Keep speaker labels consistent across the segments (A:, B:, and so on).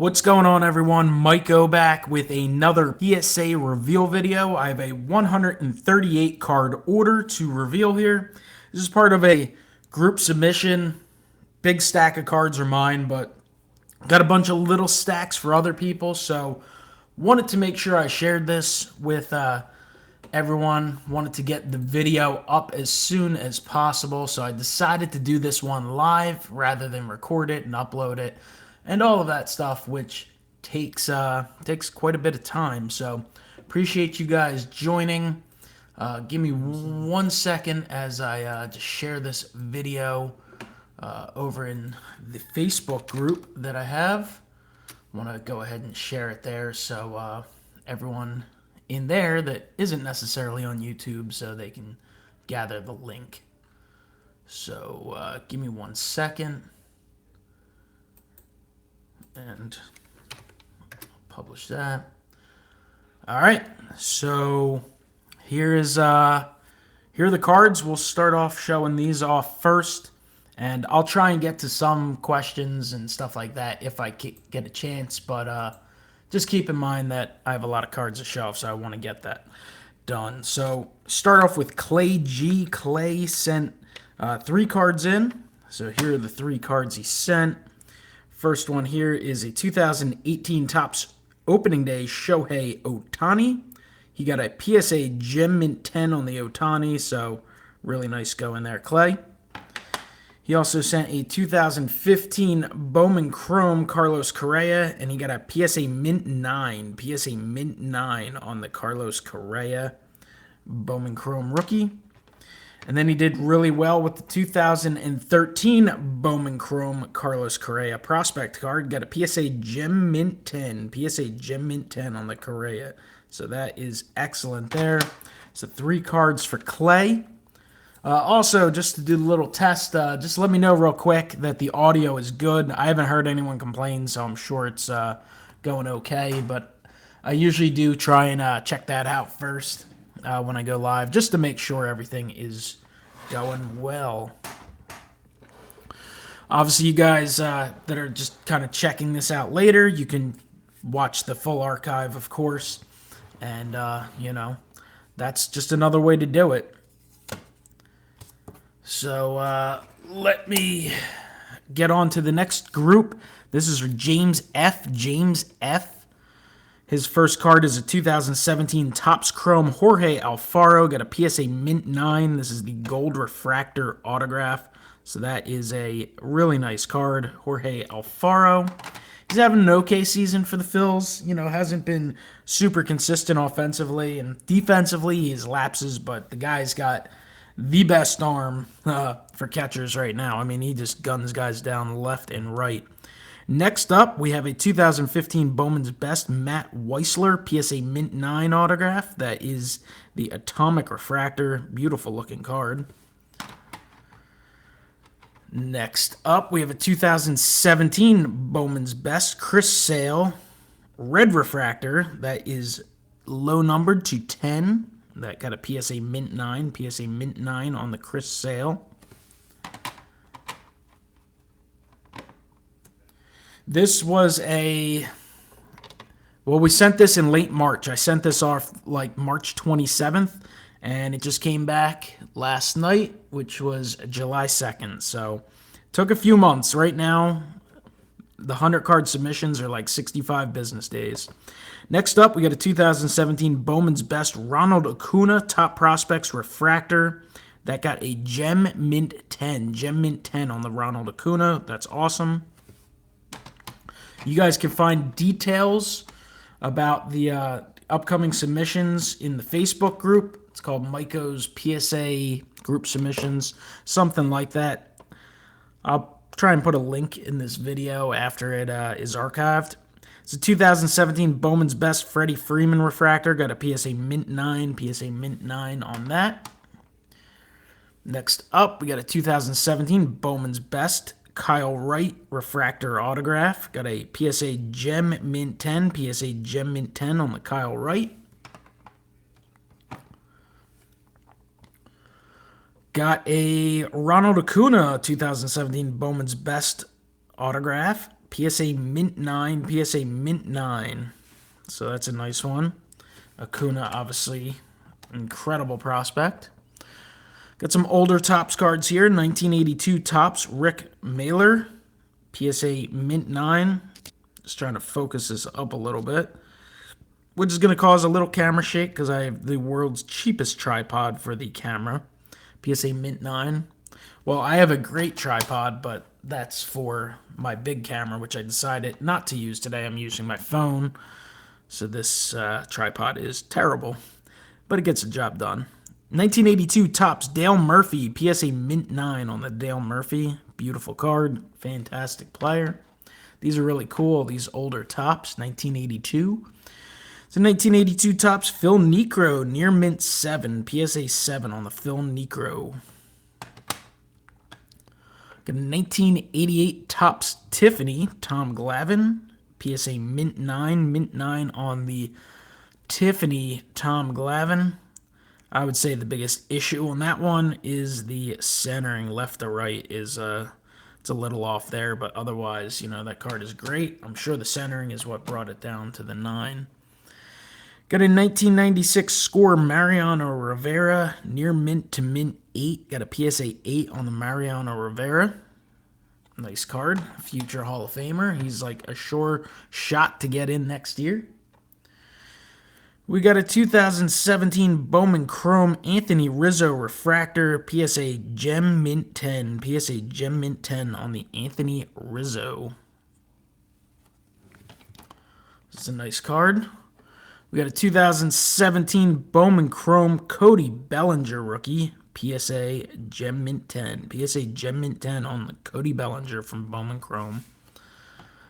A: What's going on, everyone? MikeO back with another PSA reveal video. I have a 138 card order to reveal here. This is part of a group submission. Big stack of cards are mine, but got a bunch of little stacks for other people, so wanted to make sure I shared this with everyone. Wanted to get the video up as soon as possible, so I decided to do this one live rather than record it and upload it and all of that stuff, which takes quite a bit of time. So appreciate you guys joining. Give me 1 second as I just share this video over in the Facebook group that I have. I want to go ahead and share it there so everyone in there that isn't necessarily on YouTube, so they can gather the link. So give me 1 second and publish that. All right, so here are the cards. We'll start off showing these off first, and I'll try and get to some questions and stuff like that if I get a chance, but just keep in mind that I have a lot of cards to show off, so I want to get that done. So start off with Clay G. Clay sent 3 cards in, so here are the 3 cards he sent. First one here is a 2018 Topps Opening Day Shohei Ohtani. He got a PSA Gem Mint 10 on the Ohtani, so really nice go in there, Clay. He also sent a 2015 Bowman Chrome Carlos Correa, and he got a PSA Mint 9. PSA Mint 9 on the Carlos Correa Bowman Chrome rookie. And then he did really well with the 2013 Bowman Chrome Carlos Correa prospect card. Got a PSA Gem Mint 10. PSA Gem Mint 10 on the Correa. So that is excellent there. So 3 cards for Clay. Also, just to do a little test, just let me know real quick that the audio is good. I haven't heard anyone complain, so I'm sure it's going okay. But I usually do try and check that out first when I go live, just to make sure everything is going well. Obviously, you guys that are just kind of checking this out later, you can watch the full archive, of course. And, that's just another way to do it. So let me get on to the next group. This is for James F. James F. His first card is a 2017 Topps Chrome Jorge Alfaro. Got a PSA Mint 9. This is the gold refractor autograph. So that is a really nice card. Jorge Alfaro. He's having an okay season for the Phils. Hasn't been super consistent offensively, and defensively he has lapses, but the guy's got the best arm for catchers right now. I mean, he just guns guys down left and right. Next up, we have a 2015 Bowman's Best Matt Weissler PSA Mint 9 autograph. That is the Atomic Refractor. Beautiful looking card. Next up, we have a 2017 Bowman's Best Chris Sale Red Refractor. That is low numbered to 10. That got a PSA Mint 9. PSA Mint 9 on the Chris Sale. This was we sent this in late March. I sent this off like March 27th, and it just came back last night, which was July 2nd. So it took a few months. Right now, the 100-card submissions are like 65 business days. Next up, we got a 2017 Bowman's Best Ronald Acuna Top Prospects Refractor. That got a Gem Mint 10. Gem Mint 10 on the Ronald Acuna. That's awesome. You guys can find details about the upcoming submissions in the Facebook group. It's called MikeO's PSA Group Submissions, something like that. I'll try and put a link in this video after it is archived. It's a 2017 Bowman's Best Freddie Freeman Refractor. Got a PSA Mint 9. PSA Mint 9 on that. Next up, we got a 2017 Bowman's Best Kyle Wright Refractor Autograph. Got a PSA Gem Mint 10. PSA Gem Mint 10 on the Kyle Wright. Got a Ronald Acuna 2017 Bowman's Best autograph. PSA Mint 9, PSA Mint 9. So that's a nice one. Acuna, obviously, incredible prospect. Got some older Topps cards here. 1982 Topps Rick Mailer, PSA Mint 9. Just trying to focus this up a little bit, which is going to cause a little camera shake because I have the world's cheapest tripod for the camera. PSA Mint 9. Well, I have a great tripod, but that's for my big camera, which I decided not to use today. I'm using my phone, so this tripod is terrible, but it gets the job done. 1982 Topps Dale Murphy, PSA Mint 9 on the Dale Murphy. Beautiful card, fantastic player. These are really cool, these older Topps, 1982. So 1982 Topps Phil Niekro, near mint 7, PSA 7 on the Phil Niekro. Got a 1988 Topps Tiffany, Tom Glavine, PSA Mint 9 on the Tiffany Tom Glavine. I would say the biggest issue on that one is the centering left to right is it's a little off there, but otherwise, you know, that card is great. I'm sure the centering is what brought it down to the 9. Got a 1996 Score Mariano Rivera, near mint to mint 8. Got a PSA 8 on the Mariano Rivera. Nice card. Future Hall of Famer. He's like a sure shot to get in next year. We got a 2017 Bowman Chrome Anthony Rizzo Refractor, PSA Gem Mint 10. PSA Gem Mint 10 on the Anthony Rizzo. This is a nice card. We got a 2017 Bowman Chrome Cody Bellinger rookie, PSA Gem Mint 10. PSA Gem Mint 10 on the Cody Bellinger from Bowman Chrome.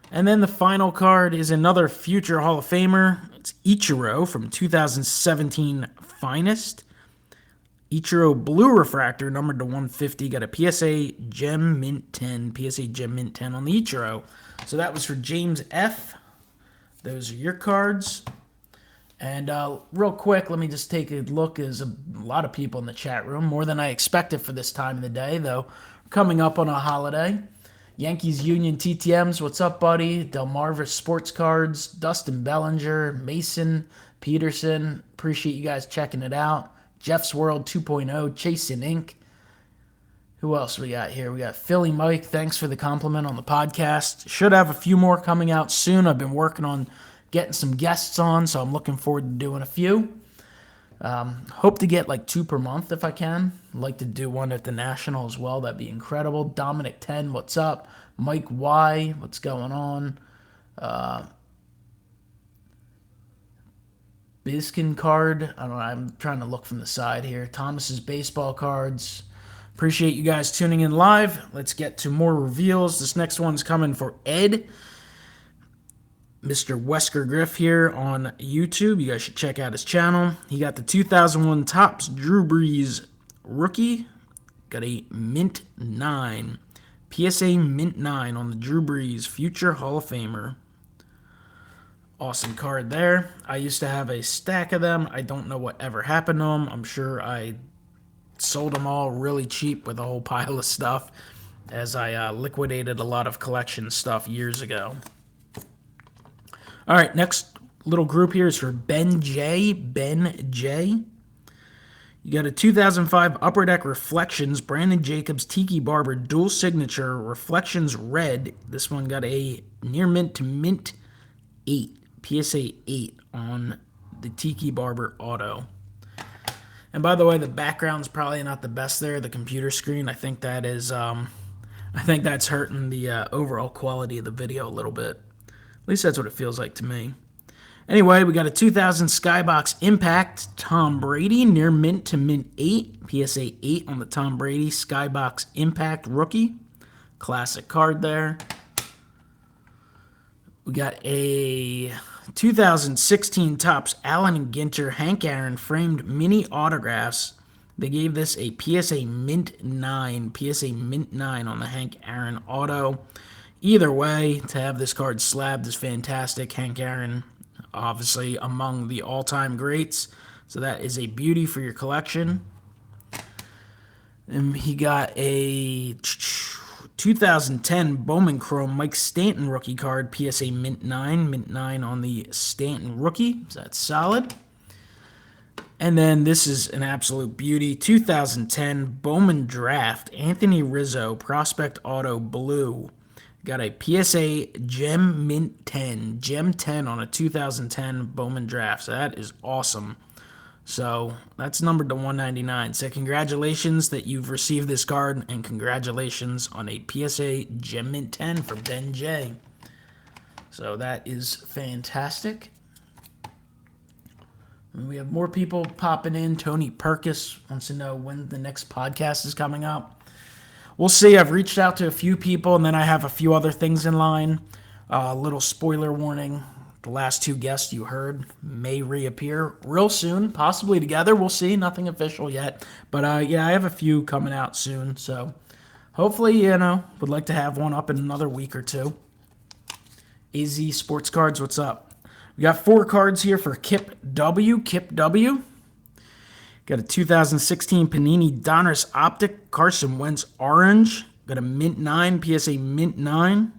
A: And then the final card is another future Hall of Famer. It's Ichiro from 2017 Finest. Ichiro Blue Refractor, numbered to 150. Got a PSA Gem Mint 10. PSA Gem Mint 10 on the Ichiro. So that was for James F. Those are your cards. And real quick, let me just take a look. There's a lot of people in the chat room, more than I expected for this time of the day, though. Coming up on a holiday. Yankees Union TTMs, what's up, buddy? Delmarva Sports Cards, Dustin Bellinger, Mason, Peterson. Appreciate you guys checking it out. Jeff's World 2.0, Chasing Inc. Who else we got here? We got Philly Mike. Thanks for the compliment on the podcast. Should have a few more coming out soon. I've been working on getting some guests on, so I'm looking forward to doing a few. Hope to get like 2 per month if I can. I'd like to do one at the National as well. That'd be incredible. Dominic 10, what's up? Mike Y, what's going on? Biskin card. I don't know. I'm trying to look from the side here. Thomas's baseball cards. Appreciate you guys tuning in live. Let's get to more reveals. This next one's coming for Ed. Mr. Wesker Griff here on YouTube. You guys should check out his channel. He got the 2001 Topps Drew Brees rookie. Got a Mint 9. PSA Mint 9 on the Drew Brees Future Hall of Famer. Awesome card there. I used to have a stack of them. I don't know what ever happened to them. I'm sure I sold them all really cheap with a whole pile of stuff as I liquidated a lot of collection stuff years ago. All right, next little group here is for Ben J. Ben J. You got a 2005 Upper Deck Reflections, Brandon Jacobs, Tiki Barber, dual signature, Reflections Red. This one got a near mint to mint 8, PSA 8 on the Tiki Barber auto. And by the way, the background's probably not the best there. The computer screen, I think that is, I think that's hurting the overall quality of the video a little bit. At least that's what it feels like to me. Anyway, we got a 2000 Skybox Impact Tom Brady, near mint to mint 8. PSA 8 on the Tom Brady Skybox Impact rookie. Classic card there. We got a 2016 Topps Allen and Ginter Hank Aaron framed mini autographs. They gave this a PSA Mint 9. PSA Mint 9 on the Hank Aaron auto. Either way, to have this card slabbed is fantastic. Hank Aaron, obviously, among the all-time greats. So that is a beauty for your collection. And he got a 2010 Bowman Chrome Mike Stanton rookie card, PSA Mint 9 on the Stanton rookie. So that's solid. And then this is an absolute beauty. 2010 Bowman Draft Anthony Rizzo Prospect Auto Blue. Got a PSA Gem Mint 10. Gem 10 on a 2010 Bowman Draft. So that is awesome. So that's numbered to 199. So congratulations that you've received this card, and congratulations on a PSA Gem Mint 10 from Ben J. So that is fantastic. And we have more people popping in. Tony Perkis wants to know when the next podcast is coming up. We'll see. I've reached out to a few people, and then I have a few other things in line. Little spoiler warning. The last two guests you heard may reappear real soon, possibly together. We'll see. Nothing official yet. But, yeah, I have a few coming out soon. So, hopefully, would like to have one up in another week or two. AZ Sports Cards, what's up? We got 4 cards here for Kip W. Kip W. Got a 2016 Panini Donruss Optic Carson Wentz Orange. Got a Mint 9, PSA Mint 9.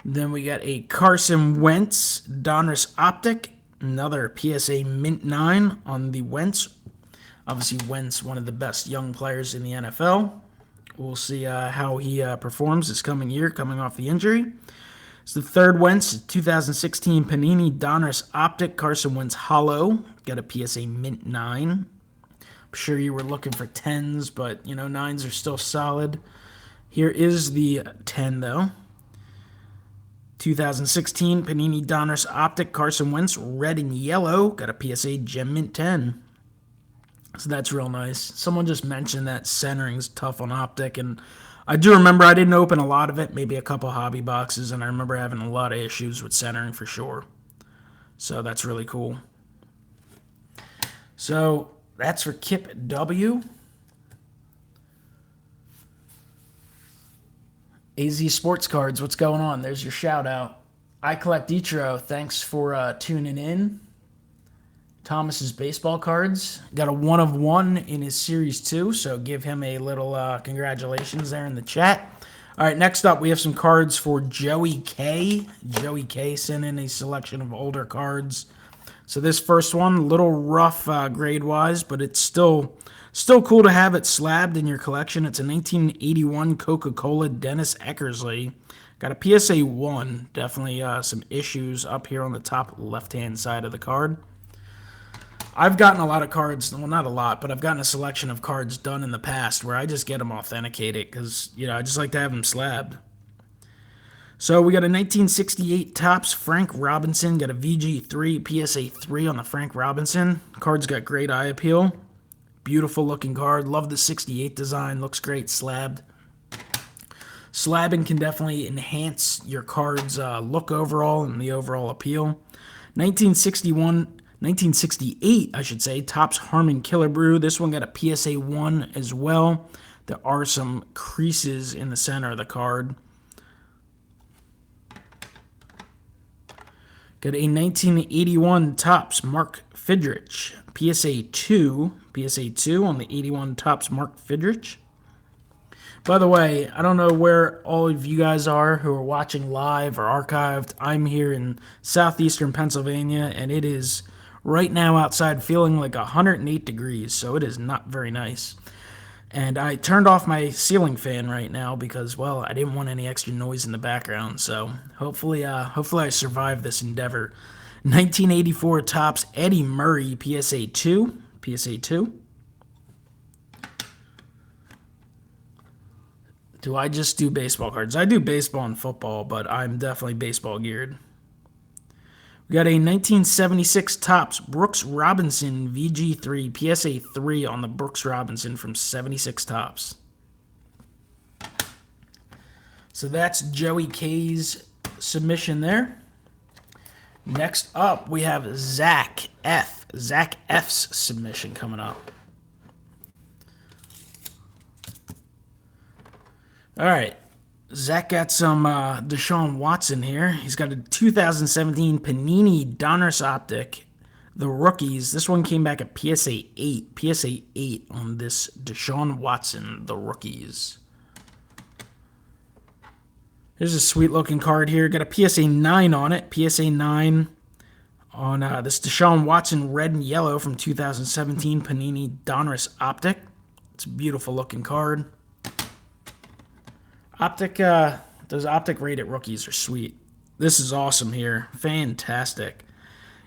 A: Then we got a Carson Wentz Donruss Optic. Another PSA Mint 9 on the Wentz. Obviously, Wentz, one of the best young players in the NFL. We'll see how he performs this coming year, coming off the injury. It's the third Wentz, 2016 Panini Donruss Optic Carson Wentz Hollow. Got a PSA Mint 9. I'm sure you were looking for 10s, but, 9s are still solid. Here is the 10, though. 2016 Panini Donruss Optic Carson Wentz Red and Yellow. Got a PSA Gem Mint 10. So that's real nice. Someone just mentioned that centering's tough on Optic, and I do remember I didn't open a lot of it, maybe a couple hobby boxes, and I remember having a lot of issues with centering for sure. So that's really cool. So that's for Kip W. AZ Sports Cards, what's going on? There's your shout out. I Collect Ditro, thanks for tuning in. Thomas's baseball cards. Got a 1 of 1 in his Series 2, so give him a little congratulations there in the chat. All right, next up, we have some cards for Joey K. Joey K sent in a selection of older cards. So this first one, a little rough grade-wise, but it's still cool to have it slabbed in your collection. It's a 1981 Coca-Cola Dennis Eckersley. Got a PSA 1. Definitely some issues up here on the top left-hand side of the card. I've gotten a lot of cards, well, not a lot, but I've gotten a selection of cards done in the past where I just get them authenticated because, I just like to have them slabbed. So we got a 1968 Topps Frank Robinson. Got a VG3, PSA 3 on the Frank Robinson. Card's got great eye appeal. Beautiful looking card. Love the 68 design. Looks great slabbed. Slabbing can definitely enhance your card's look overall and the overall appeal. 1968, I should say, Topps Harmon Killebrew. This one got a PSA 1 as well. There are some creases in the center of the card. Got a 1981 Topps Mark Fidrich. PSA 2 on the 81 Topps Mark Fidrich. By the way, I don't know where all of you guys are who are watching live or archived. I'm here in southeastern Pennsylvania, and it is right now outside feeling like 108 degrees, so it is not very nice. And I turned off my ceiling fan right now because, well, I didn't want any extra noise in the background, so hopefully I survive this endeavor. 1984 Topps Eddie Murray PSA 2. Do I just do baseball cards? I do baseball and football, but I'm definitely baseball geared. We got a 1976 Topps Brooks Robinson VG3 PSA 3 on the Brooks Robinson from 76 Topps. So that's Joey K's submission there. Next up, we have Zach F. Zach F's submission coming up. All right. Zach got some Deshaun Watson here. He's got a 2017 Panini Donruss Optic the rookies. This one came back at PSA 8. PSA 8 on this Deshaun Watson, the rookies. Here's a sweet looking card here. Got a PSA 9 on it. PSA 9 on this Deshaun Watson red and yellow from 2017 Panini Donruss Optic. It's a beautiful looking card. Optic, those Optic rated rookies are sweet. This is awesome here. Fantastic.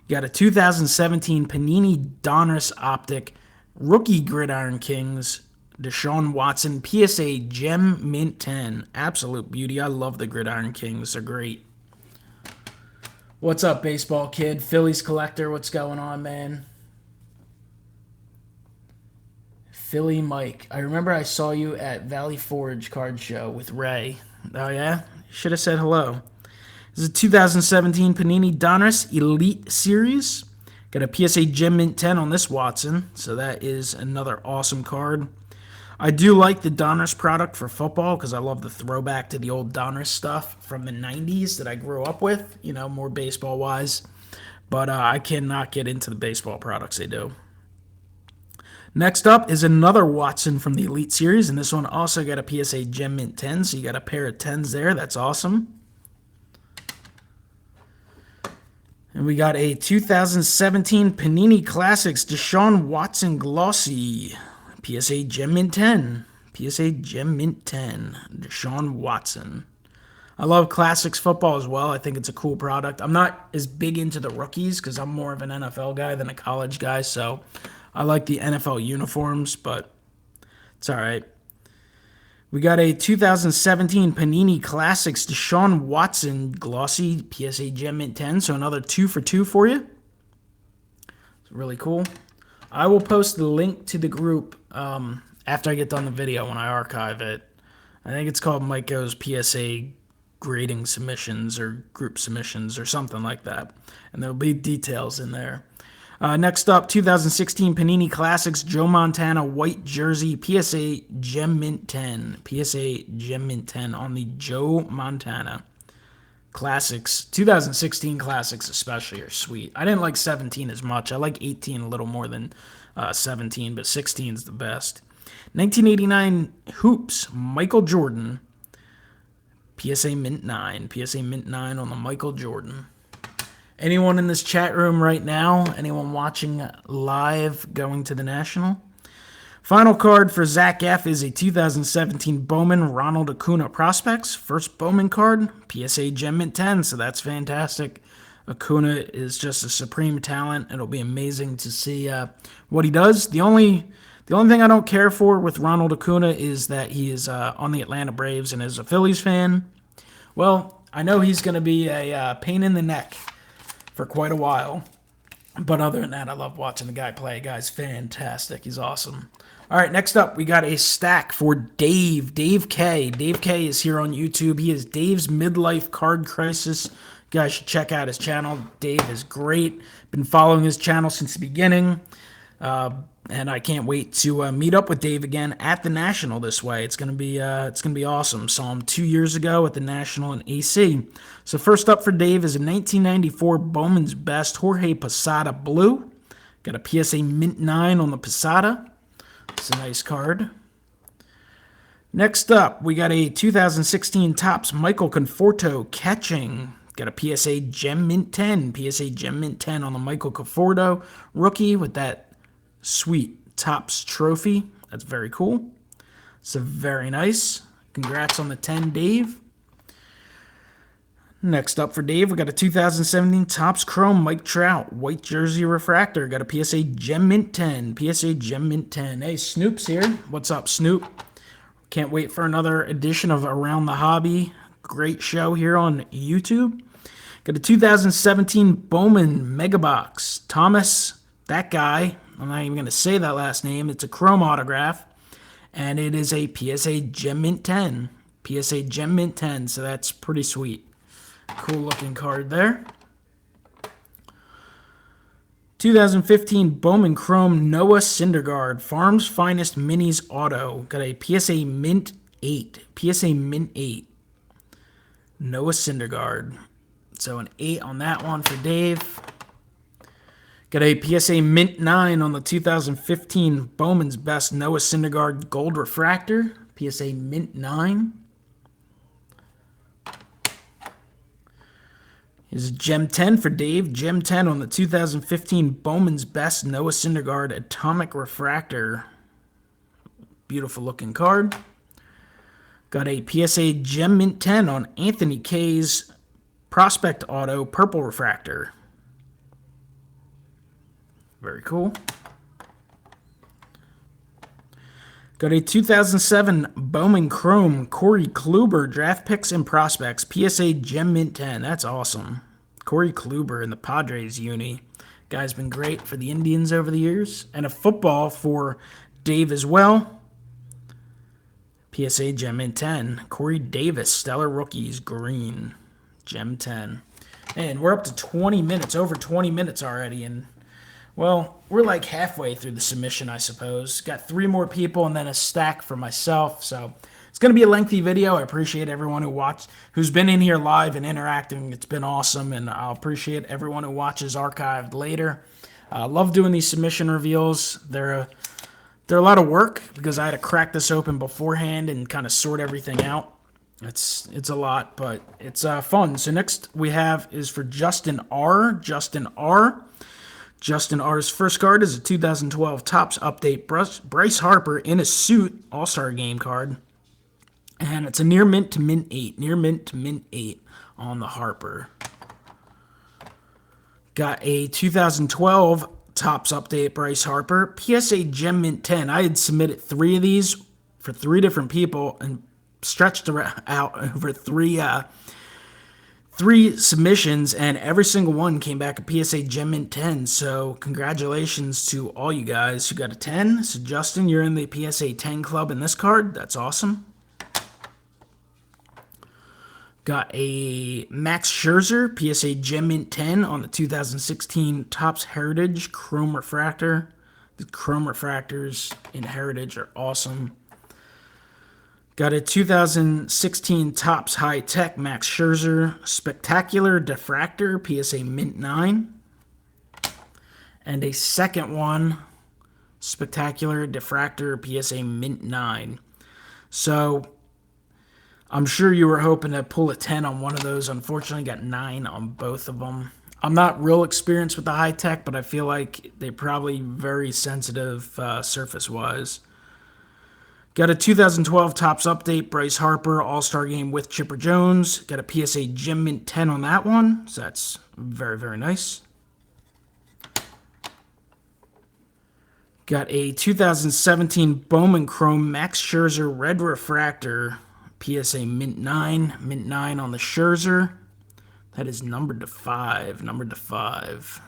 A: You got a 2017 Panini Donruss Optic Rookie Gridiron Kings Deshaun Watson PSA Gem Mint 10. Absolute beauty. I love the Gridiron Kings. They're great. What's up, baseball kid? Phillies collector, what's going on, man? Philly Mike. I remember I saw you at Valley Forge card show with Ray. Oh, yeah? Should have said hello. This is a 2017 Panini Donruss Elite Series. Got a PSA Gem Mint 10 on this Watson, so that is another awesome card. I do like the Donruss product for football because I love the throwback to the old Donruss stuff from the 90s that I grew up with, you know, more baseball-wise. But I cannot get into the baseball products they do. Next up is another Watson from the Elite Series, and this one also got a PSA Gem Mint 10, so you got a pair of 10s there. That's awesome. And we got a 2017 Panini Classics Deshaun Watson Glossy. PSA Gem Mint 10. PSA Gem Mint 10. Deshaun Watson. I love Classics football as well. I think it's a cool product. I'm not as big into the rookies because I'm more of an NFL guy than a college guy, so I like the NFL uniforms, but it's all right. We got a 2017 Panini Classics Deshaun Watson Glossy PSA Gem Mint 10, so another 2 for 2 for you. It's really cool. I will post the link to the group after I get done the video when I archive it. I think it's called MikeO's PSA grading submissions or group submissions or something like that. And there'll be details in there. Next up, 2016 Panini Classics Joe Montana White Jersey PSA Gem Mint 10. PSA Gem Mint 10 on the Joe Montana Classics. 2016 Classics especially are sweet. I didn't like 17 as much. I like 18 a little more than 17, but 16 is the best. 1989 Hoops Michael Jordan. PSA Mint 9. PSA Mint 9 on the Michael Jordan. Anyone in this chat room right now? Anyone watching live going to the National? Final card for Zach F. is a 2017 Bowman Ronald Acuna Prospects. First Bowman card, PSA Gem Mint 10, so that's fantastic. Acuna is just a supreme talent. It'll be amazing to see what he does. The only thing I don't care for with Ronald Acuna is that he is on the Atlanta Braves and is a Phillies fan. Well, I know he's going to be a pain in the neck for quite a while. But other than that, I love watching the guy play. The guy's fantastic. He's awesome. All right, next up, we got a stack for Dave. Dave K. Dave K is here on YouTube. He is Dave's Midlife Card Crisis. You guys should check out his channel. Dave is great. Been following his channel since the beginning. And I can't wait to meet up with Dave again at the National this way. It's gonna be awesome. Saw him 2 years ago at the National in AC. So first up for Dave is a 1994 Bowman's Best Jorge Posada Blue. Got a PSA Mint 9 on the Posada. It's a nice card. Next up, we got a 2016 Topps Michael Conforto Catching. Got a PSA Gem Mint 10. PSA Gem Mint 10 on the Michael Conforto rookie with that sweet Topps trophy. That's very cool. So very nice. Congrats on the 10, Dave. Next up for Dave, we got a 2017 Topps Chrome Mike Trout White Jersey Refractor. Got a PSA Gem Mint 10. PSA Gem Mint 10. Hey, Snoop's here. What's up, Snoop? Can't wait for another edition of Around the Hobby. Great show here on YouTube. Got a 2017 Bowman Mega Box. Thomas, that guy. I'm not even going to say that last name. It's a Chrome autograph. And it is a PSA Gem Mint 10. PSA Gem Mint 10. So that's pretty sweet. Cool looking card there. 2015 Bowman Chrome Noah Syndergaard. Farm's Finest Minis Auto. Got a PSA Mint 8. PSA Mint 8. Noah Syndergaard. So an 8 on that one for Dave. Got a PSA Mint 9 on the 2015 Bowman's Best Noah Syndergaard Gold Refractor. PSA Mint 9. Here's Gem 10 for Dave. Gem 10 on the 2015 Bowman's Best Noah Syndergaard Atomic Refractor. Beautiful looking card. Got a PSA Gem Mint 10 on Anthony K's Prospect Auto Purple Refractor. Very cool. Got a 2007 Bowman Chrome Corey Kluber Draft Picks and Prospects PSA Gem Mint 10. That's awesome. Corey Kluber in the Padres uni. Guy's been great for the Indians over the years. And a football for Dave as well. PSA Gem Mint 10. Corey Davis Stellar Rookies Green. Gem 10. And we're up to 20 minutes, over 20 minutes already, and well, we're like halfway through the submission, I suppose. Got 3 more people and then a stack for myself. So it's going to be a lengthy video. I appreciate everyone who watched, who's been in here live and interacting. It's been awesome, and I'll appreciate everyone who watches archived later. Love doing these submission reveals. They're a lot of work because I had to crack this open beforehand and kind of sort everything out. It's a lot, but it's fun. So next we have is for Justin R. Justin R's first card is a 2012 Topps Update Bryce Harper in a suit All-Star Game card. And it's a near mint to mint 8. Near mint to mint 8 on the Harper. Got a 2012 Topps Update Bryce Harper PSA Gem Mint 10. I had submitted 3 of these for 3 different people and stretched out over 3 submissions, and every single one came back a PSA Gem Mint 10. So congratulations to all you guys who got a 10. So Justin, you're in the PSA 10 club in this card. That's awesome. Got a Max Scherzer PSA Gem Mint 10 on the 2016 Topps Heritage Chrome Refractor. The Chrome Refractors in Heritage are awesome. Got a 2016 Topps High Tech Max Scherzer Spectacular Diffractor PSA Mint 9. And a second one, Spectacular Diffractor PSA Mint 9. So I'm sure you were hoping to pull a 10 on one of those. Unfortunately, got 9 on both of them. I'm not real experienced with the high tech, but I feel like they're probably very sensitive surface-wise. Got a 2012 Topps Update Bryce Harper All-Star Game with Chipper Jones. Got a PSA Gem Mint 10 on that one, so that's very, very nice. Got a 2017 Bowman Chrome Max Scherzer Red Refractor PSA Mint 9. Mint 9 on the Scherzer. That is numbered to 5. Numbered to 5.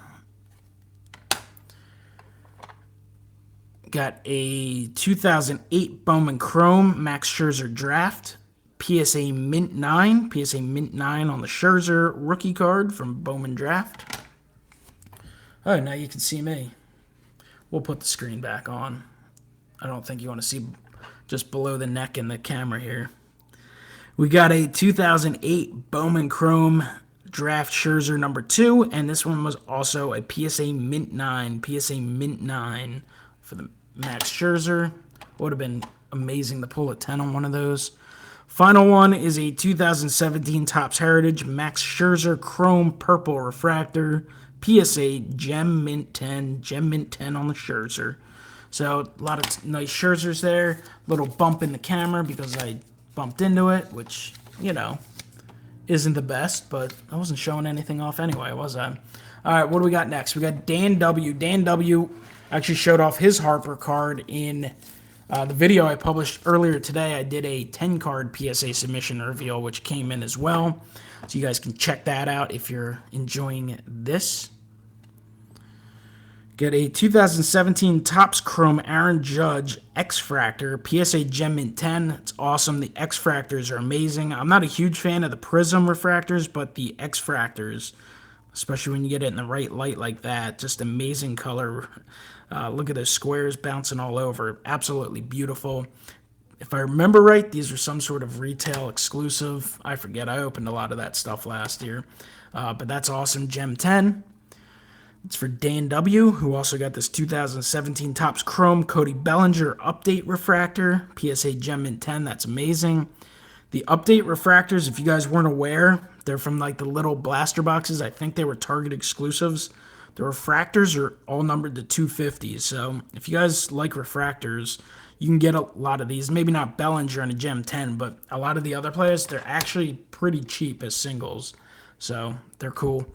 A: Got a 2008 Bowman Chrome Max Scherzer Draft. PSA Mint 9. PSA Mint 9 on the Scherzer rookie card from Bowman Draft. Oh, now you can see me. We'll put the screen back on. I don't think you want to see just below the neck in the camera here. We got a 2008 Bowman Chrome Draft Scherzer number 2, and this one was also a PSA Mint 9. PSA Mint 9 for the Max Scherzer. Would have been amazing to pull a 10 on one of those. Final one is a 2017 Topps Heritage Max Scherzer Chrome Purple Refractor. PSA Gem Mint 10. Gem Mint 10 on the Scherzer. So a lot of nice Scherzers there. Little bump in the camera because I bumped into it, which, you know, isn't the best, but I wasn't showing anything off anyway, was I? All right, what do we got next? We got Dan W. Dan W. actually showed off his Harper card in the video I published earlier today. I did a 10-card PSA submission reveal, which came in as well. So you guys can check that out if you're enjoying this. Get a 2017 Topps Chrome Aaron Judge X-Fractor PSA Gem Mint 10. It's awesome. The X-Fractors are amazing. I'm not a huge fan of the Prism refractors, but the X-Fractors, especially when you get it in the right light like that, just amazing color. Look at those squares bouncing all over. Absolutely beautiful. If I remember right, these are some sort of retail exclusive. I forget. I opened a lot of that stuff last year. But that's awesome. Gem 10. It's for Dan W., who also got this 2017 Topps Chrome Cody Bellinger Update Refractor, PSA Gem Mint 10. That's amazing. The Update Refractors, if you guys weren't aware, they're from like the little blaster boxes. I think they were Target exclusives. The refractors are all numbered to 250. So if you guys like refractors, you can get a lot of these. Maybe not Bellinger and a Gem 10, but a lot of the other players, they're actually pretty cheap as singles. So they're cool.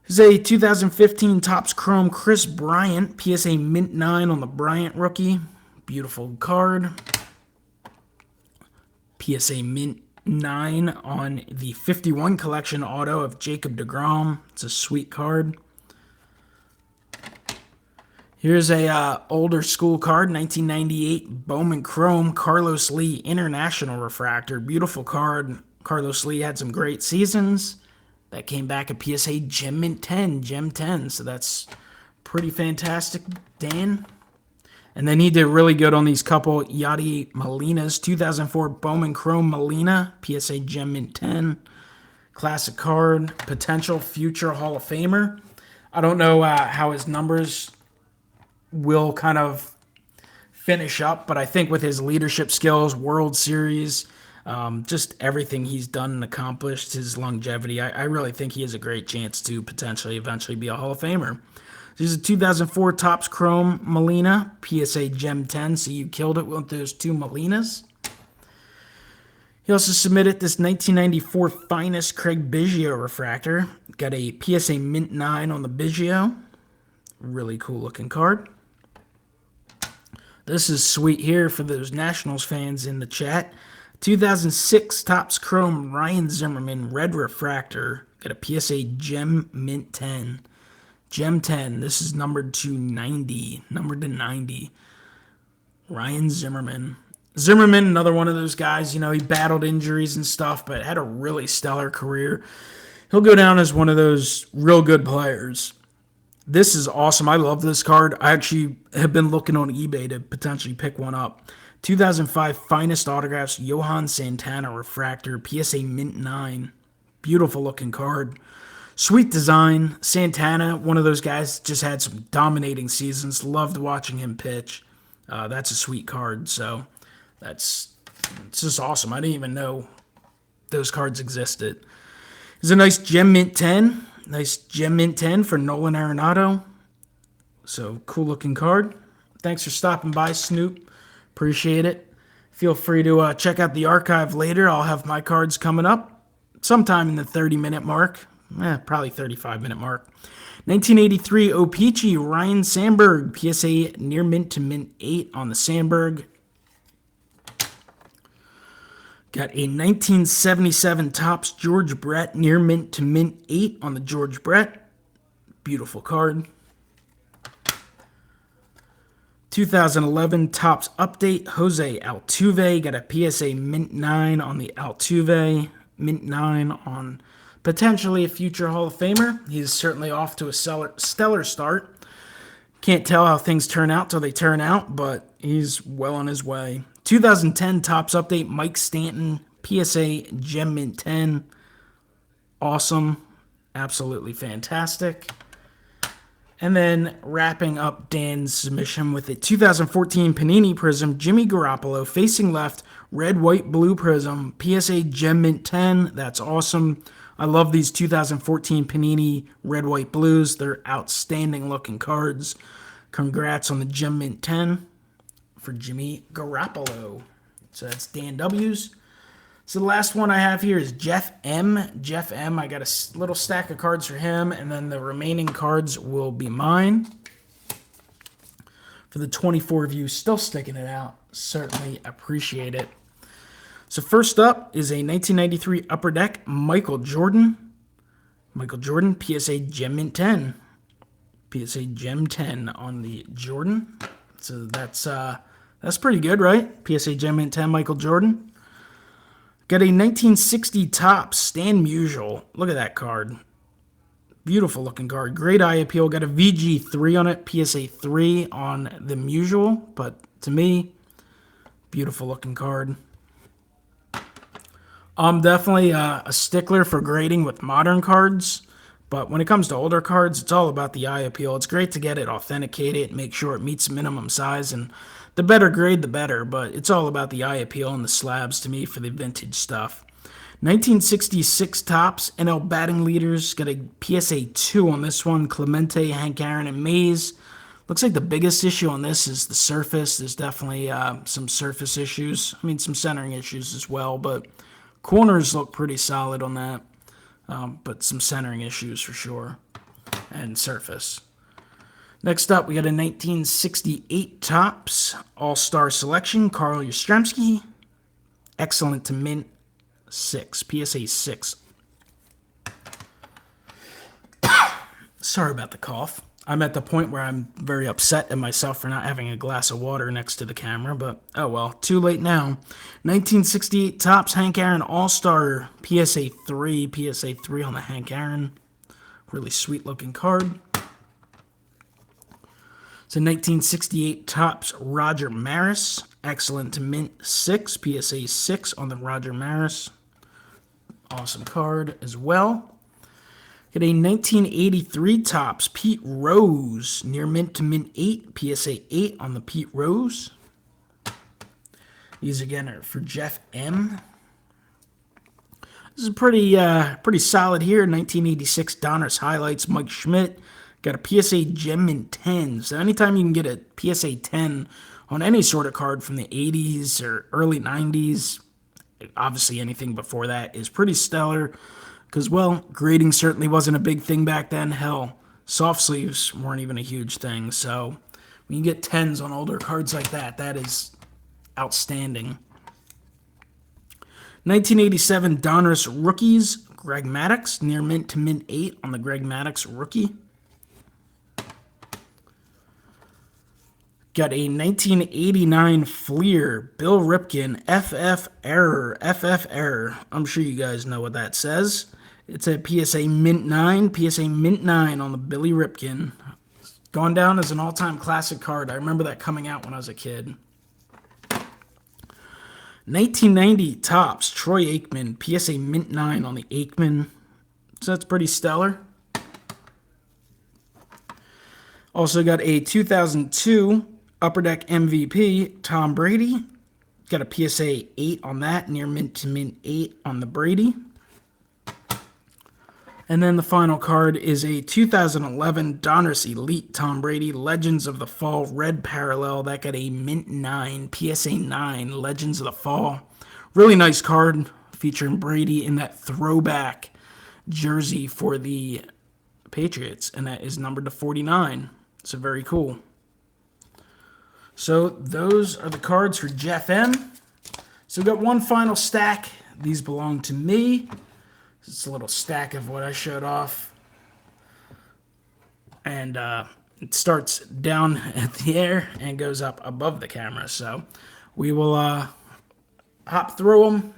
A: This is a 2015 Topps Chrome Chris Bryant, PSA Mint 9 on the Bryant rookie. Beautiful card. PSA Mint 9 on the 51 collection auto of Jacob deGrom. It's a sweet card. Here's a older school card, 1998 Bowman Chrome Carlos Lee International Refractor. Beautiful card. Carlos Lee had some great seasons. That came back a PSA Gem Mint 10, Gem 10. So that's pretty fantastic, Dan. And then he did really good on these couple Yadi Molinas. 2004 Bowman Chrome Molina, PSA Gem Mint 10. Classic card. Potential future Hall of Famer. I don't know how his numbers will kind of finish up, but I think with his leadership skills, World Series, just everything he's done and accomplished, his longevity, I really think he has a great chance to potentially eventually be a Hall of Famer. This is a 2004 Topps Chrome Molina, PSA Gem 10, so you killed it with those two Molinas. He also submitted this 1994 Finest Craig Biggio refractor. Got a PSA Mint 9 on the Biggio. Really cool looking card. This is sweet here for those Nationals fans in the chat. 2006 Topps Chrome Ryan Zimmerman Red Refractor. Got a PSA Gem Mint 10. Gem 10. This is numbered to 90. Numbered to 90. Ryan Zimmerman. Zimmerman, another one of those guys, you know, he battled injuries and stuff, but had a really stellar career. He'll go down as one of those real good players. This is awesome. I love this card. I actually have been looking on eBay to potentially pick one up. 2005 Finest Autographs Johan Santana Refractor, PSA Mint 9. Beautiful looking card. Sweet design. Santana, one of those guys, just had some dominating seasons. Loved watching him pitch. That's a sweet card. So it's just awesome. I didn't even know those cards existed. It's a nice Gem Mint 10. Nice Gem Mint 10 for Nolan Arenado. So, cool looking card. Thanks for stopping by, Snoop. Appreciate it. Feel free to check out the archive later. I'll have my cards coming up sometime in the 30-minute mark. Probably 35-minute mark. 1983 O-Pee-Chee Ryan Sandberg. PSA near mint to mint 8 on the Sandberg. Got a 1977 Topps George Brett near mint to mint 8 on the George Brett. Beautiful card. 2011 Topps Update Jose Altuve. Got a PSA mint 9 on the Altuve. Mint 9 on potentially a future Hall of Famer. He's certainly off to a stellar start. Can't tell how things turn out till they turn out, but he's well on his way. 2010 Topps Update Mike Stanton, PSA Gem Mint 10. Awesome. Absolutely fantastic. And then wrapping up Dan's submission with a 2014 Panini Prism Jimmy Garoppolo facing left, red, white, blue prism, PSA Gem Mint 10. That's awesome. I love these 2014 Panini red, white, blues. They're outstanding looking cards. Congrats on the Gem Mint 10. For Jimmy Garoppolo. So that's Dan W's. So the last one I have here is Jeff M. Jeff M. I got a little stack of cards for him, and then the remaining cards will be mine. For the 24 of you still sticking it out, certainly appreciate it. So first up is a 1993 Upper Deck Michael Jordan. Michael Jordan, PSA Gem Mint 10. PSA Gem 10 on the Jordan. So that's pretty good, right? PSA Gem Mint 10, Michael Jordan. Got a 1960 Topps Stan Musial. Look at that card. Beautiful looking card. Great eye appeal. Got a VG3 on it. PSA 3 on the Musial. But to me, beautiful looking card. I'm definitely a stickler for grading with modern cards. But when it comes to older cards, it's all about the eye appeal. It's great to get it authenticated, make sure it meets minimum size, and the better grade, the better. But it's all about the eye appeal and the slabs to me for the vintage stuff. 1966 Topps NL batting leaders. Got a PSA 2 on this one. Clemente, Hank Aaron, and Mays. Looks like the biggest issue on this is the surface. There's definitely some surface issues. I mean, some centering issues as well, but corners look pretty solid on that. But some centering issues for sure. And surface. Next up, we got a 1968 Topps All-Star Selection. Carl Yastrzemski. Excellent to mint 6. PSA 6. Sorry about the cough. I'm at the point where I'm very upset at myself for not having a glass of water next to the camera, but oh well, too late now. 1968 Topps Hank Aaron All-Star PSA 3. PSA 3 on the Hank Aaron. Really sweet looking card. It's a 1968 Topps Roger Maris. Excellent to mint 6. PSA 6 on the Roger Maris. Awesome card as well. Got a 1983 Topps Pete Rose. Near mint to mint 8. PSA 8 on the Pete Rose. These again are for Jeff M. This is pretty solid here. 1986 Donruss Highlights. Mike Schmidt. Got a PSA Gem Mint 10. So anytime you can get a PSA 10 on any sort of card from the 80s or early 90s, obviously anything before that is pretty stellar. Because, well, grading certainly wasn't a big thing back then. Hell, soft sleeves weren't even a huge thing. So when you get 10s on older cards like that, that is outstanding. 1987 Donruss Rookies. Greg Maddux. Near mint to mint 8 on the Greg Maddux rookie. Got a 1989 Fleer, Bill Ripken, FF Error. I'm sure you guys know what that says. It's a PSA Mint 9, PSA Mint 9 on the Billy Ripken. Gone down as an all-time classic card. I remember that coming out when I was a kid. 1990 Topps, Troy Aikman, PSA Mint 9 on the Aikman. So that's pretty stellar. Also got a 2002 Upper Deck MVP, Tom Brady. Got a PSA 8 on that, near mint to mint 8 on the Brady. And then the final card is a 2011 Donruss Elite Tom Brady Legends of the Fall Red Parallel. That got a mint 9, PSA 9, Legends of the Fall. Really nice card featuring Brady in that throwback jersey for the Patriots. And that is numbered to 49. So very cool. So those are the cards for Jeff M. So we've got one final stack. These belong to me. It's a little stack of what I showed off. And it starts down at the air and goes up above the camera. So we will hop through them.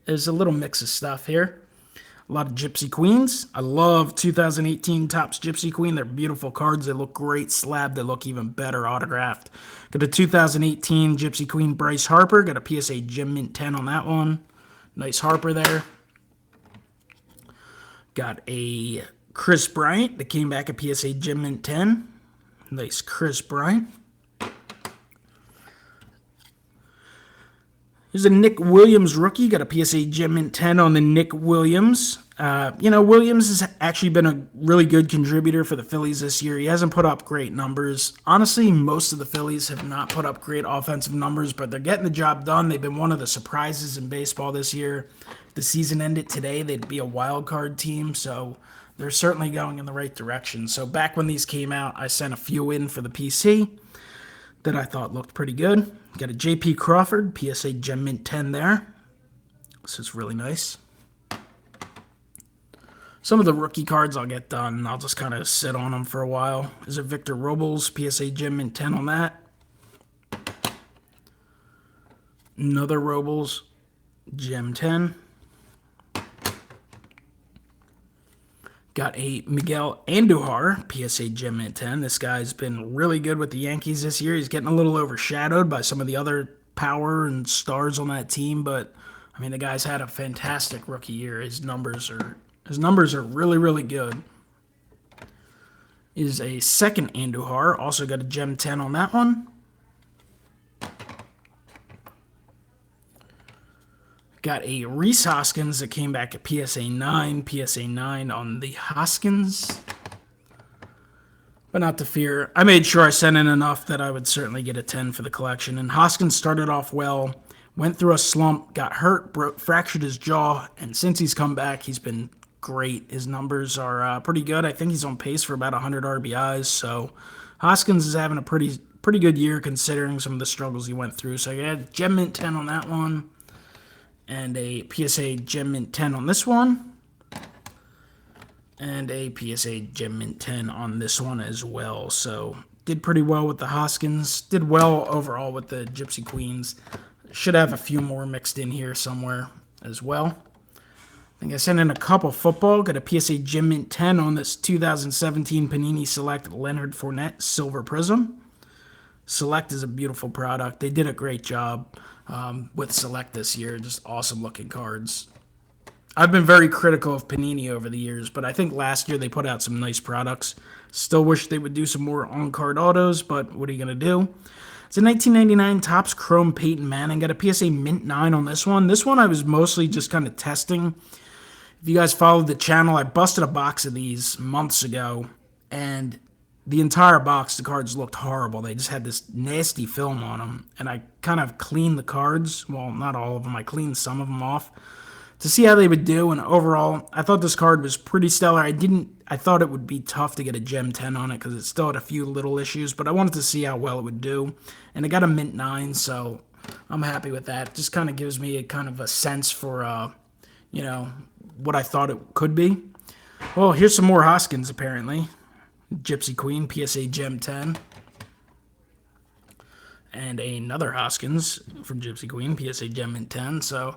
A: There's a little mix of stuff here. A lot of Gypsy Queens. I love 2018 Topps Gypsy Queen. They're beautiful cards. They look great slabbed. They look even better autographed. Got a 2018 Gypsy Queen Bryce Harper. Got a PSA Gem Mint 10 on that one. Nice Harper there. Got a Chris Bryant that came back a PSA Gem Mint 10. Nice Chris Bryant. Here's a Nick Williams rookie. Got a PSA Gem Mint 10 on the Nick Williams. Williams has actually been a really good contributor for the Phillies this year. He hasn't put up great numbers. Honestly, most of the Phillies have not put up great offensive numbers, but they're getting the job done. They've been one of the surprises in baseball this year. If the season ended today, they'd be a wild card team, so they're certainly going in the right direction. So back when these came out, I sent a few in for the PC that I thought looked pretty good. Got a J.P. Crawford, PSA Gem Mint 10 there. This is really nice. Some of the rookie cards I'll get done. I'll just kind of sit on them for a while. There's a Victor Robles, PSA Gem Mint 10 on that. Another Robles, Gem 10. Got a Miguel Andujar, PSA Gem Mint 10. This guy's been really good with the Yankees this year. He's getting a little overshadowed by some of the other power and stars on that team, but I mean the guy's had a fantastic rookie year. His numbers are really, really good. is a second Andujar. Also got a Gem 10 on that one. Got a Rhys Hoskins that came back at PSA 9. PSA 9 on the Hoskins. But not to fear. I made sure I sent in enough that I would certainly get a 10 for the collection. And Hoskins started off well, went through a slump, got hurt, fractured his jaw, and since he's come back, he's been great. His numbers are pretty good. I think he's on pace for about 100 RBIs. So Hoskins is having a pretty good year considering some of the struggles he went through. So I had Gem Mint 10 on that one. And a PSA Gem Mint 10 on this one. And a PSA Gem Mint 10 on this one as well. So, did pretty well with the Hoskins. Did well overall with the Gypsy Queens. Should have a few more mixed in here somewhere as well. I think I sent in a couple football. Got a PSA Gem Mint 10 on this 2017 Panini Select Leonard Fournette Silver Prism. Select is a beautiful product. They did a great job with Select this year. Just awesome looking cards. I've been very critical of Panini over the years, but I think last year they put out some nice products. Still wish they would do some more on-card autos, but what are you going to do? It's a 1999 Topps Chrome Peyton Manning. Got a PSA Mint 9 on this one. This one I was mostly just kind of testing. If you guys followed the channel, I busted a box of these months ago, and the entire box, the cards looked horrible. They just had this nasty film on them, and I kind of cleaned the cards. Well, not all of them. I cleaned some of them off to see how they would do, and overall, I thought this card was pretty stellar. I thought it would be tough to get a Gem 10 on it because it still had a few little issues, but I wanted to see how well it would do, and it got a Mint 9, so I'm happy with that. Just kind of gives me a kind of a sense for, you know, what I thought it could be. Well, here's some more Hoskins, apparently. Gypsy Queen, PSA Gem 10. And another Hoskins from Gypsy Queen, PSA Gem Mint 10. So,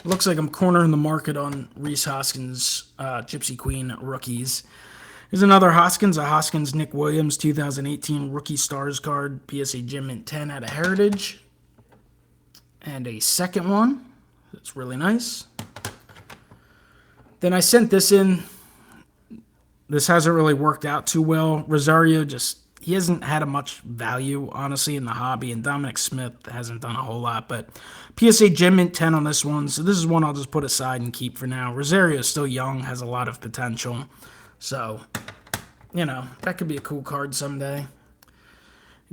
A: looks like I'm cornering the market on Rhys Hoskins, Gypsy Queen rookies. Here's another Hoskins, a Hoskins Nick Williams 2018 Rookie Stars card, PSA Gem Mint 10 out of Heritage. And a second one. That's really nice. Then I sent this in. This hasn't really worked out too well. Rosario he hasn't had a much value, honestly, in the hobby, and Dominic Smith hasn't done a whole lot, but PSA Gem Mint 10 on this one, so this is one I'll just put aside and keep for now. Rosario is still young, has a lot of potential, so, you know, that could be a cool card someday.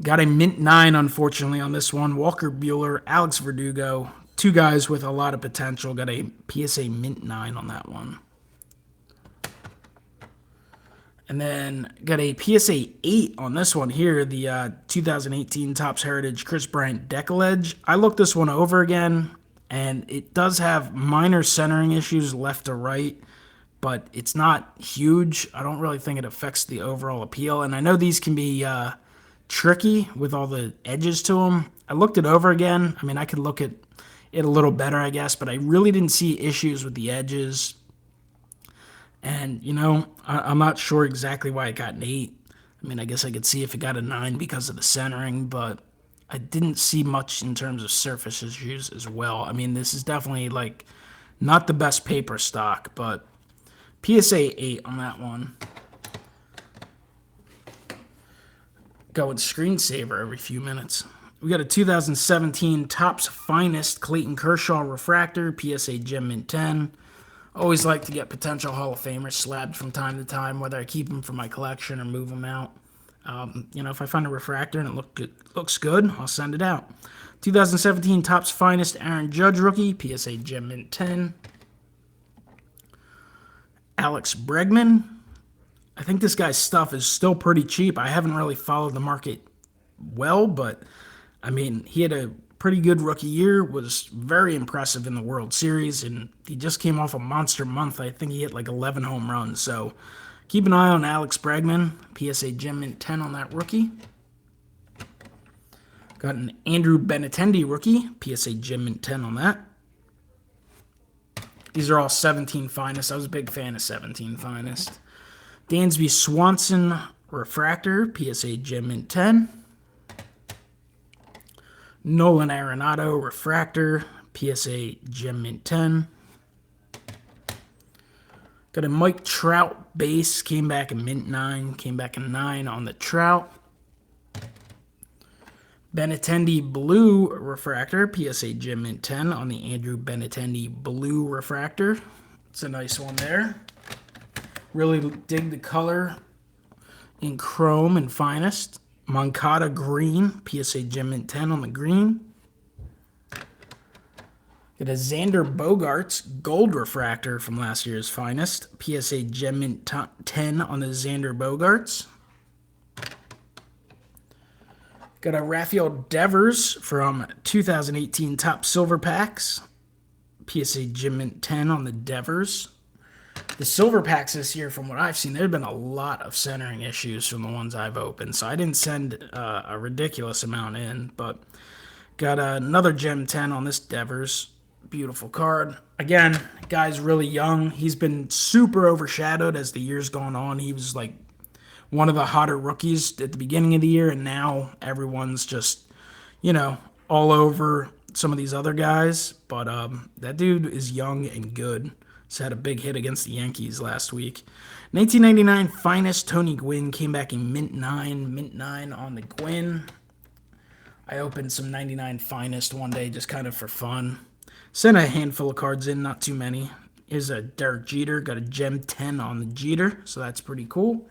A: Got a Mint 9, unfortunately, on this one. Walker Buehler, Alex Verdugo, two guys with a lot of potential. Got a PSA Mint 9 on that one. And then got a PSA 8 on this one here, the 2018 Topps Heritage Chris Bryant Decollage. I looked this one over again, and it does have minor centering issues left to right, but it's not huge. I don't really think it affects the overall appeal. And I know these can be tricky with all the edges to them. I looked it over again. I mean, I could look at it a little better, I guess, but I really didn't see issues with the edges. And, you know, I'm not sure exactly why it got an 8. I mean, I guess I could see if it got a 9 because of the centering, but I didn't see much in terms of surface issues as well. I mean, this is definitely, like, not the best paper stock, but PSA 8 on that one. Going screensaver every few minutes. We got a 2017 Topps Finest Clayton Kershaw Refractor, PSA Gem Mint 10. Always like to get potential Hall of Famers slabbed from time to time, whether I keep them for my collection or move them out. You know, if I find a refractor and it looks good, I'll send it out. 2017 Topps Finest Aaron Judge rookie, PSA Gem Mint 10. Alex Bregman. I think this guy's stuff is still pretty cheap. I haven't really followed the market well, but, I mean, he had a pretty good rookie year, was very impressive in the World Series, and he just came off a monster month. I think he hit like 11 home runs, so keep an eye on Alex Bregman, PSA Gem Mint 10 on that rookie. Got an Andrew Benintendi rookie, PSA Gem Mint 10 on that. These are all 17 Finest. I was a big fan of 17 Finest. Dansby Swanson Refractor, PSA Gem Mint 10. Nolan Arenado Refractor, PSA Gem Mint 10. Got a Mike Trout base. Came back in mint 9. Came back in 9 on the Trout. Benintendi Blue Refractor. PSA Gem mint 10 on the Andrew Benintendi Blue Refractor. It's a nice one there. Really dig the color in chrome and finest. Moncada Green. PSA Gem mint 10 on the green. Got a Xander Bogaerts Gold Refractor from last year's finest. PSA Gem mint 10 on the Xander Bogaerts. Got a Rafael Devers from 2018 Top Silver Packs. PSA Gem mint 10 on the Devers. The silver packs this year, from what I've seen, there have been a lot of centering issues from the ones I've opened. So I didn't send a ridiculous amount in, but got another Gem 10 on this Devers. Beautiful card. Again, guy's really young. He's been super overshadowed as the year's gone on. He was like one of the hotter rookies at the beginning of the year, and now everyone's just, all over some of these other guys. But that dude is young and good. He's had a big hit against the Yankees last week. 1999 finest Tony Gwynn came back in mint 9 on the Gwynn. I opened some 99 finest one day just kind of for fun. Sent a handful of cards in, not too many. Here's a Derek Jeter. Got a Gem 10 on the Jeter, so that's pretty cool.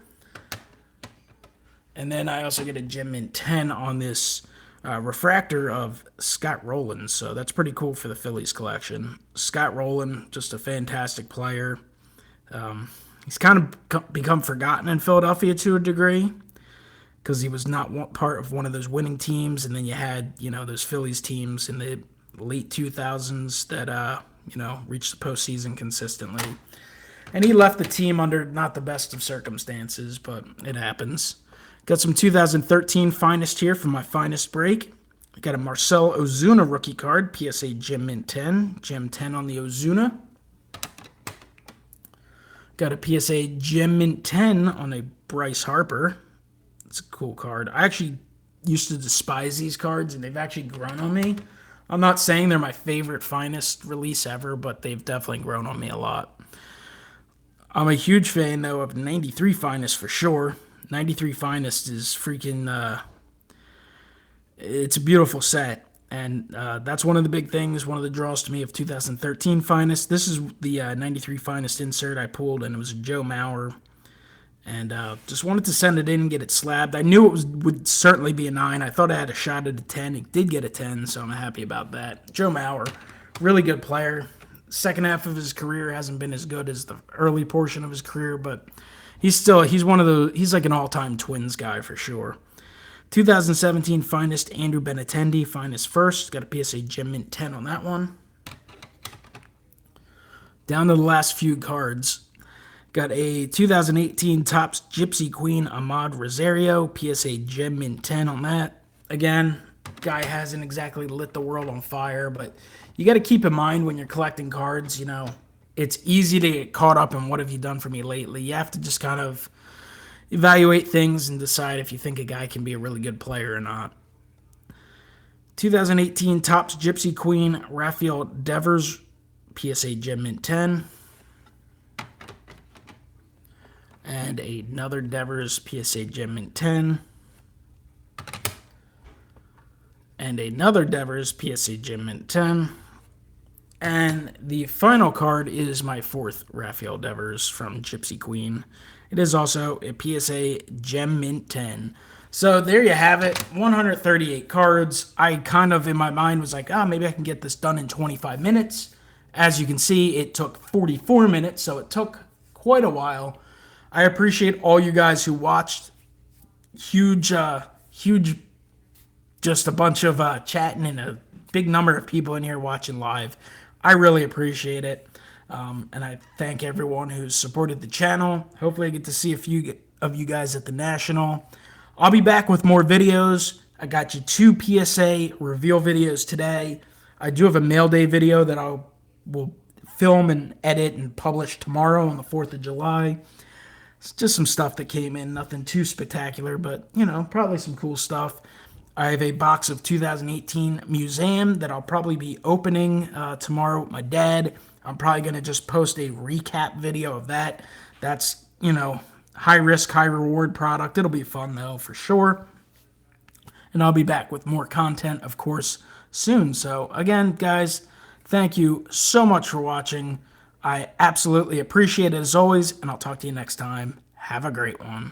A: And then I also get a Gem mint 10 on this refractor of Scott Rowland, so that's pretty cool for the Phillies collection. Scott Rowland, just a fantastic player. He's kind of become forgotten in Philadelphia to a degree because he was not part of one of those winning teams, and then you had, those Phillies teams in the late 2000s that, reached the postseason consistently. And he left the team under not the best of circumstances, but it happens. Got some 2013 finest here from my finest break. Got a Marcell Ozuna rookie card, PSA Gem mint 10. Gem 10 on the Ozuna. Got a PSA Gem mint 10 on a Bryce Harper. It's a cool card. I actually used to despise these cards, and they've actually grown on me. I'm not saying they're my favorite finest release ever, but they've definitely grown on me a lot. I'm a huge fan, though, of 93 finest for sure. 93 finest is freaking, it's a beautiful set. And that's one of the big things, one of the draws to me of 2013 finest. This is the 93 finest insert I pulled, and it was a Joe Mauer. And just wanted to send it in and get it slabbed. I knew it would certainly be a 9. I thought I had a shot at a 10. It did get a 10, so I'm happy about that. Joe Mauer, really good player. Second half of his career hasn't been as good as the early portion of his career, but he's like an all-time Twins guy for sure. 2017 finest Andrew Benintendi, finest first. Got a PSA Gem mint 10 on that one. Down to the last few cards. Got a 2018 Topps Gypsy Queen Ahmad Rosario, PSA Gem mint 10 on that. Again, guy hasn't exactly lit the world on fire, but you got to keep in mind when you're collecting cards, it's easy to get caught up in what have you done for me lately. You have to just kind of evaluate things and decide if you think a guy can be a really good player or not. 2018 Topps Gypsy Queen Rafael Devers, PSA Gem mint 10. And another Devers PSA Gem mint 10. And another Devers PSA Gem mint 10. And the final card is my fourth Rafael Devers from Gypsy Queen. It is also a PSA Gem mint 10. So there you have it, 138 cards. I kind of, in my mind, was like, maybe I can get this done in 25 minutes. As you can see, it took 44 minutes, so it took quite a while. I appreciate all you guys who watched. Huge, just a bunch of chatting and a big number of people in here watching live. I really appreciate it. And I thank everyone who's supported the channel. Hopefully I get to see a few of you guys at the National. I'll be back with more videos. I got you 2 PSA reveal videos today. I do have a mail day video that will film and edit and publish tomorrow on the 4th of July. It's just some stuff that came in, nothing too spectacular, but, probably some cool stuff. I have a box of 2018 Museum that I'll probably be opening tomorrow with my dad. I'm probably going to just post a recap video of that. That's, high risk, high reward product. It'll be fun though, for sure. And I'll be back with more content, of course, soon. So again, guys, thank you so much for watching. I absolutely appreciate it as always, and I'll talk to you next time. Have a great one.